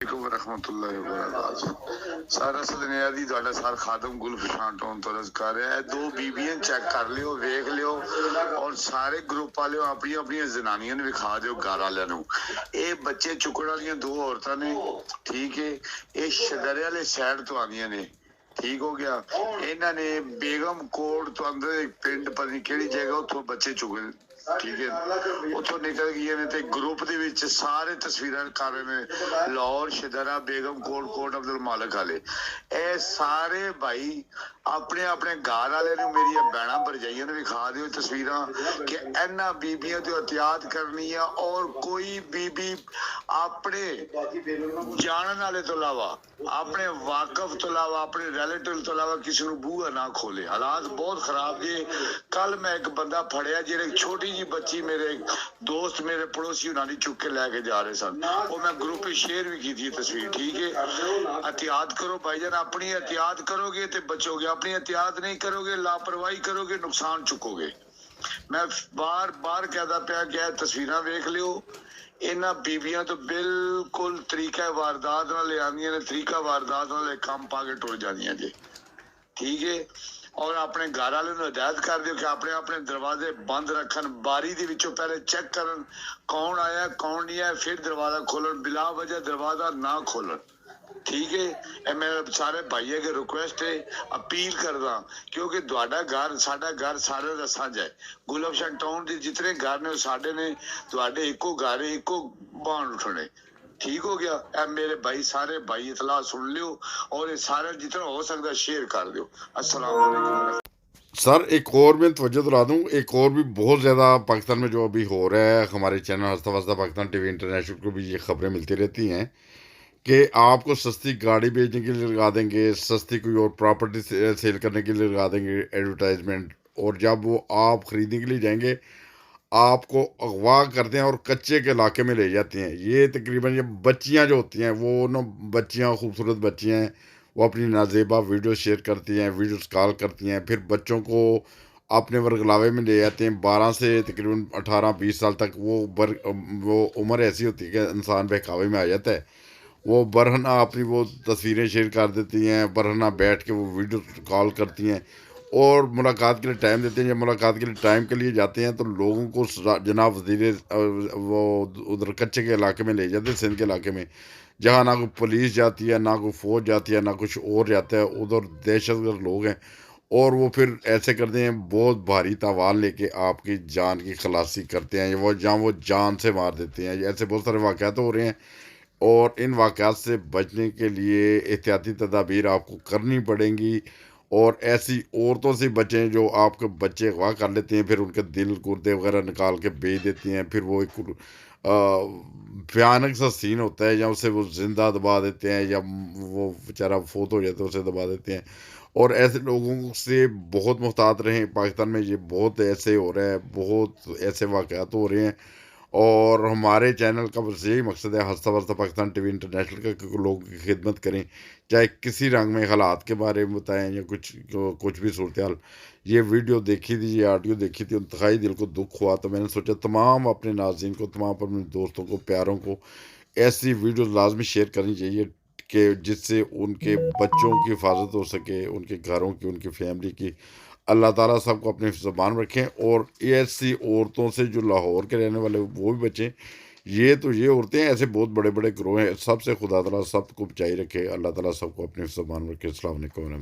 ورحمۃ اللہ وبرکاتہ سر اصل نے دی تہاڈا سر خادم گلفشان ٹون تو رض کر رہا ہے دو بیبیاں چیک کر لیو ویکھ لیو اور سارے گروپ والے اپنی اپنی زنانیاں نے وکھا دیو گھر والے نو اے بچے چکن والی دو عورتاں نے ٹھیک ہے اے شدرے والے سائڈ تو آندیاں نے ٹھیک ہو گیا انہاں نے بیگم کوٹ تو اندر ایک پنڈ پتہ نہیں کیڑی جگہ اتھوں بچے چکے ٹھیک ہے اتوں نکل گئی نے تے گروپ دے وچ سارے تصویراں کر رہے نے لاہور شدرا بیگم کوٹ کوٹ عبد المالک والے اے سارے بھائی اپنے اپنے گھر والے نو میری بہنا بھرجائیاں نے وکھا دیو تصویراں کہ انہاں بیبیاں تو احتیاط کرنی ہے اور کوئی بی بی اپنے جانن والے تو علاوہ اپنے واقف تو علاوہ اپنے ریلیٹیو تو علاوہ کسی نو بوہا نہ کھولے حالات بہت خراب جی کل میں ایک بندہ پھڑیا جڑے چھوٹی جی بچی میرے دوست میرے پڑوسی انہاں نے چک کے لے کے جا رہے سن وہ میں گروپ پہ شیئر بھی کی تھی تصویر ٹھیک ہے احتیاط کرو بھائی جان اپنی احتیاط کرو گے تے بچو گے اپنی احتیاط نہیں کرو گے لاپرواہی کرو گے نقصان چکو گے میں بار بار کہدا پیا کہ تصویراں ویکھ لیو انہاں بیبیاں تو بالکل طریقہ واردات نال لے آندیاں نے طریقہ واردات نال کام پا کے ٹر جاندیاں جی ٹھیک ہے اور اپنے گھر والے نو ہدایت کر دیو کہ اپنے اپنے دروازے بند رکھن باری دے وچوں پہلے چیک کرن کون آیا کون نہیں آیا پھر دروازہ کھولن بلا وجہ دروازہ نہ کھولن ٹھیک ہے اے میرے سارے بھائی کے ریکویسٹ ہے اپیل کردا کیونکہ تہاڈا گھر ساڈا گھر سارے دا سانجھا ہے گلفشن ٹاؤن دے جتنے گھر نے ساڈے نے تہاڈے اکو گھر اکو بان اٹھنے ٹھیک ہو گیا اے میرے بھائی سارے بھائی اطلاع سن لیو اور یہ سارے جتنا ہو سکتا شیئر کر دیو السلام علیکم سر ایک اور میں توجہ دلا دوں ایک اور بھی بہت زیادہ پاکستان میں جو ابھی ہو رہا ہے ہمارے چینل ہستہ وستہ پاکستان ٹی وی انٹرنیشنل کو بھی یہ خبریں ملتی رہتی ہیں کہ آپ کو سستی گاڑی بیچنے کے لیے لگا دیں گے سستی کوئی اور پراپرٹی سیل کرنے کے لیے لگا دیں گے ایڈورٹائزمنٹ اور جب وہ آپ خریدنے کے لیے جائیں گے آپ کو اغوا کرتے ہیں اور کچے کے علاقے میں لے جاتے ہیں یہ تقریباً یہ بچیاں جو ہوتی ہیں وہ نا بچیاں خوبصورت بچیاں ہیں وہ اپنی نازیبا ویڈیو شیئر کرتی ہیں ویڈیوز کال کرتی ہیں پھر بچوں کو اپنے ورگلاوے میں لے جاتے ہیں 12 سے تقریباً 18-20 سال تک وہ عمر ایسی ہوتی ہے کہ انسان بہکاوے میں آ جاتا ہے وہ برہنہ اپنی وہ تصویریں شیئر کر دیتی ہیں برہنہ بیٹھ کے وہ ویڈیو کال کرتی ہیں اور ملاقات کے لیے ٹائم دیتے ہیں جب ملاقات کے لیے ٹائم کے لیے جاتے ہیں تو لوگوں کو جناب وزیر وہ ادھر کچے کے علاقے میں لے جاتے ہیں سندھ کے علاقے میں جہاں نہ کوئی پولیس جاتی ہے نہ کوئی فوج جاتی ہے نہ کچھ اور جاتا ہے ادھر دہشت گرد لوگ ہیں اور وہ پھر ایسے کرتے ہیں بہت بھاری تاوان لے کے آپ کی جان کی خلاصی کرتے ہیں وہ جان سے مار دیتے ہیں ایسے بہت سارے واقعات ہو رہے ہیں اور ان واقعات سے بچنے کے لیے احتیاطی تدابیر آپ کو کرنی پڑیں گی اور ایسی عورتوں سے بچیں جو آپ کے بچے اغوا کر لیتے ہیں پھر ان کے دل گردے وغیرہ نکال کے بیچ دیتی ہیں پھر وہ ایک بھیانک سا سین ہوتا ہے یا اسے وہ زندہ دبا دیتے ہیں یا وہ بیچارہ فوت ہو جاتا ہے اسے دبا دیتے ہیں اور ایسے لوگوں سے بہت محتاط رہیں پاکستان میں یہ بہت ایسے ہو رہا ہے بہت ایسے واقعات ہو رہے ہیں اور ہمارے چینل کا بس یہی مقصد ہے ہستہ وستہ پاکستان ٹی وی انٹرنیشنل کا کہ لوگوں کی خدمت کریں چاہے کسی رنگ میں حالات کے بارے میں بتائیں یا کچھ بھی صورتحال یہ ویڈیو دیکھی تھی یہ آڈیو دیکھی تھی انتہائی دل کو دکھ ہوا تو میں نے سوچا تمام اپنے ناظرین کو تمام اپنے دوستوں کو پیاروں کو ایسی ویڈیوز لازمی شیئر کرنی چاہیے کہ جس سے ان کے بچوں کی حفاظت ہو سکے ان کے گھروں کی ان کی فیملی کی اللہ تعالیٰ سب کو اپنے زبان رکھیں اور ایسی عورتوں سے جو لاہور کے رہنے والے وہ بھی بچیں یہ عورتیں ایسے بہت بڑے بڑے گروہ ہیں سب سے خدا تعالیٰ سب کو بچائی رکھے اللہ تعالیٰ سب کو اپنے زبان رکھے السلام علیکم